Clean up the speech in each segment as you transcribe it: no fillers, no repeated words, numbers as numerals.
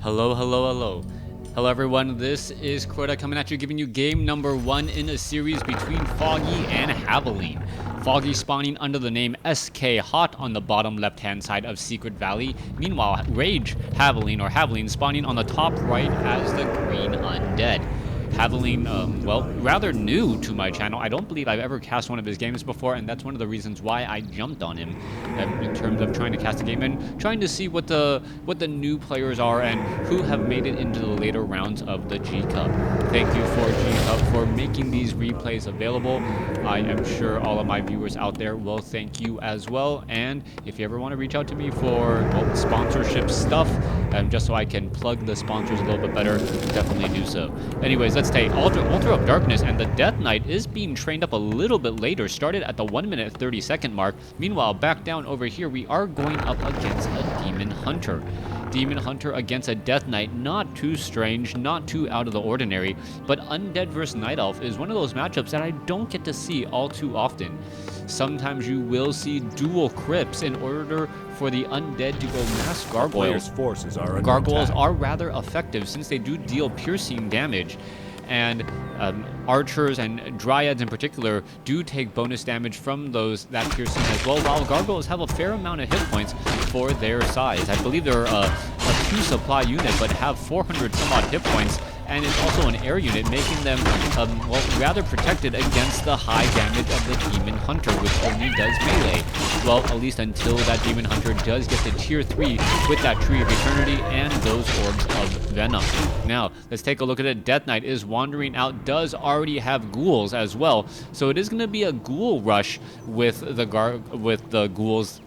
Hello, hello, hello. Hello everyone, this is Crota coming at you, giving you game number 1 in a series between Foggy and Havoline. Foggy spawning under the name SK Hot on the bottom left hand side of Secret Valley. Meanwhile, Rage Havoline spawning on the top right as the green Undead. Havoline, well, rather new to my channel. I don't believe I've ever cast one of his games before, and that's one of the reasons why I jumped on him in terms of trying to cast a game and trying to see what the new players are and who have made it into the later rounds of the Gcup. Thank you for Gcup for making these replays available. I am sure all of my viewers out there will thank you as well. And if you ever want to reach out to me for sponsorship stuff, just so I can plug the sponsors a little bit better, definitely do so. Anyways, let's take Altar of Darkness, and the Death Knight is being trained up a little bit later, started at the 1 minute 30 second mark. Meanwhile, back down over here, we are going up against a Demon Hunter. Demon Hunter against a Death Knight, not too strange, not too out of the ordinary, but Undead versus Night Elf is one of those matchups that I don't get to see all too often. Sometimes you will see dual crypts in order for the Undead to go mass Gargoyles. Gargoyles are rather effective since they do deal piercing damage, and archers and dryads in particular do take bonus damage from that piercing as well, while gargoyles have a fair amount of hit points for their size. I believe they're a 2 supply unit, but have 400 some odd hit points, and it's also an air unit, making them well, rather protected against the high damage of the Demon Hunter, which only does melee. Well, at least until that Demon Hunter does get to tier 3 with that Tree of Eternity and those Orbs of Venom. Now, let's take a look at it. Death Knight is wandering out, does already have ghouls as well, so it is going to be a ghoul rush with the ghouls.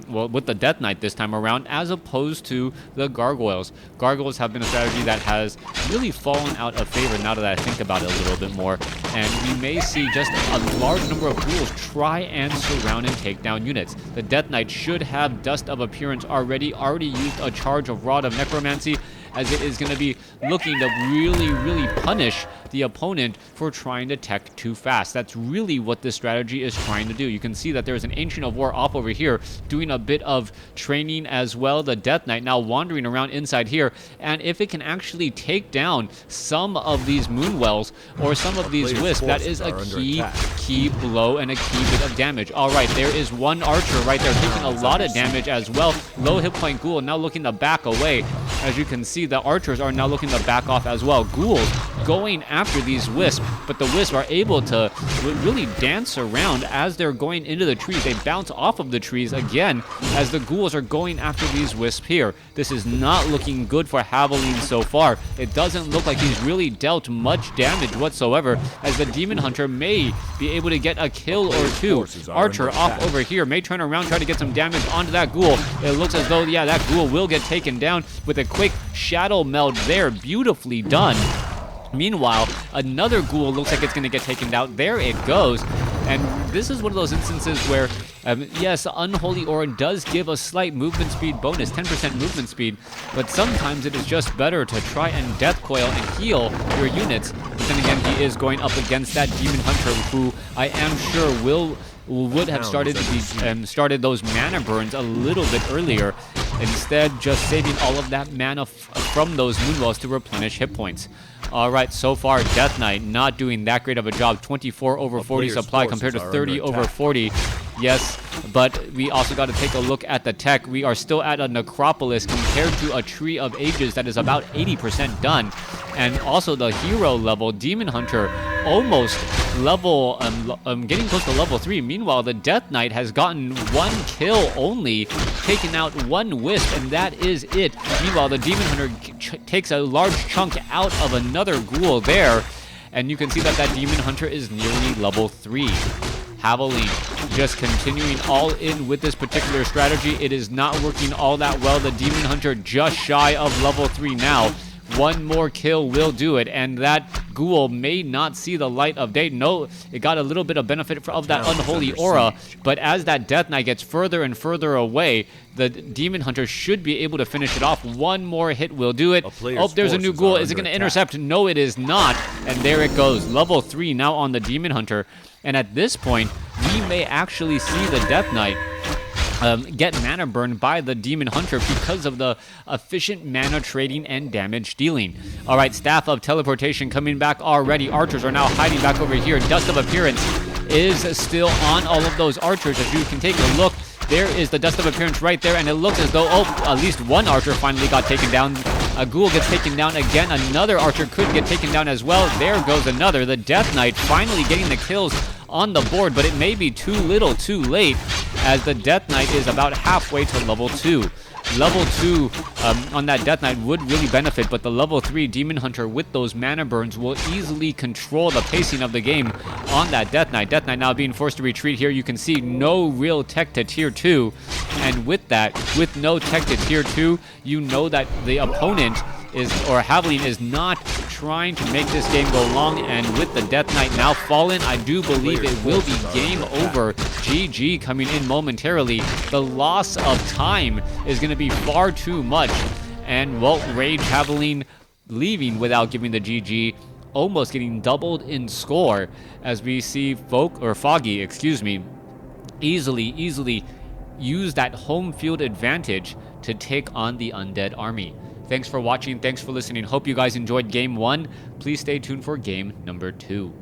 Well, with the Death Knight this time around, as opposed to the Gargoyles. Gargoyles have been a strategy that has really fallen out of favor now that I think about it a little bit more, and we may see just a large number of ghouls try and surround and take down units. The Death Knight should have Dust of Appearance already used a charge of Rod of Necromancy, as it is going to be looking to really punish the opponent for trying to tech too fast. That's really what this strategy is trying to do. You can see that there's an Ancient of War off over here doing a bit of training as well. The Death Knight now wandering around inside here, and if it can actually take down some of these Moonwells or some of these Wisps, that is a key blow and a key bit of damage. Alright, there is one archer right there taking a lot of damage as well. Low hit point ghoul now looking to back away. As you can see, the archers are now looking to back off as well. Ghouls going after these wisps, but the wisps are able to really dance around as they're going into the trees. They bounce off of the trees again as the ghouls are going after these wisps here. This is not looking good for Havoline so far. It doesn't look like he's really dealt much damage whatsoever, as the Demon Hunter may be able to get a kill or two. Archer off over here may turn around, try to get some damage onto that ghoul. It looks as though, yeah, that ghoul will get taken down with a quick shadow meld there. Beautifully done. Meanwhile, another ghoul looks like it's going to get taken down. There it goes. And this is one of those instances where, yes, Unholy Aura does give a slight movement speed bonus, 10% movement speed, but sometimes it is just better to try and Death Coil and heal your units. But then again, he is going up against that Demon Hunter, who I am sure would have started those mana burns a little bit earlier, instead just saving all of that mana from those Moonwells to replenish hit points. Alright, so far Death Knight not doing that great of a job. 24 over 40 supply compared to 30 over 40. Yes, but we also got to take a look at the tech. We are still at a Necropolis compared to a Tree of Ages that is about 80% done. And also the hero level, Demon Hunter, almost level, getting close to level 3. Meanwhile, the Death Knight has gotten 1 kill only, taken out 1 wisp, and that is it. Meanwhile, the Demon Hunter takes a large chunk out of another ghoul there, and you can see that that Demon Hunter is nearly level 3. Havoline just continuing all in with this particular strategy. It is not working all that well. The Demon Hunter just shy of level 3 now. 1 more kill will do it, and that ghoul may not see the light of day. No, it got a little bit of benefit of that Unholy Aura, but as that Death Knight gets further and further away, the Demon Hunter should be able to finish it off. 1 more hit will do it. Oh, there's a new ghoul. Is it going to intercept? No, it is not. And there it goes. Level 3 now on the Demon Hunter. And at this point, we may actually see the Death Knight get mana burned by the Demon Hunter because of the efficient mana trading and damage dealing. Alright, Staff of Teleportation coming back already. Archers are now hiding back over here. Dust of Appearance is still on all of those archers. As you can take a look, there is the Dust of Appearance right there, and it looks as though, at least one archer finally got taken down. A ghoul gets taken down again. Another archer could get taken down as well. There goes another. The Death Knight finally getting the kills on the board, but it may be too little too late, as the Death Knight is about halfway to level 2. Level 2 on that Death Knight would really benefit, but the level 3 Demon Hunter with those mana burns will easily control the pacing of the game on that Death Knight. Death Knight now being forced to retreat here. You can see no real tech to tier 2, and with that, with no tech to tier 2, you know that the opponent Havoline is not trying to make this game go long, and with the Death Knight now fallen, I do believe it will be game over. GG coming in momentarily. The loss of time is going to be far too much, and well, Rage Havoline leaving without giving the GG, almost getting doubled in score, as we see Foggy, easily use that home field advantage to take on the Undead army. Thanks for watching. Thanks for listening. Hope you guys enjoyed game 1. Please stay tuned for game number 2.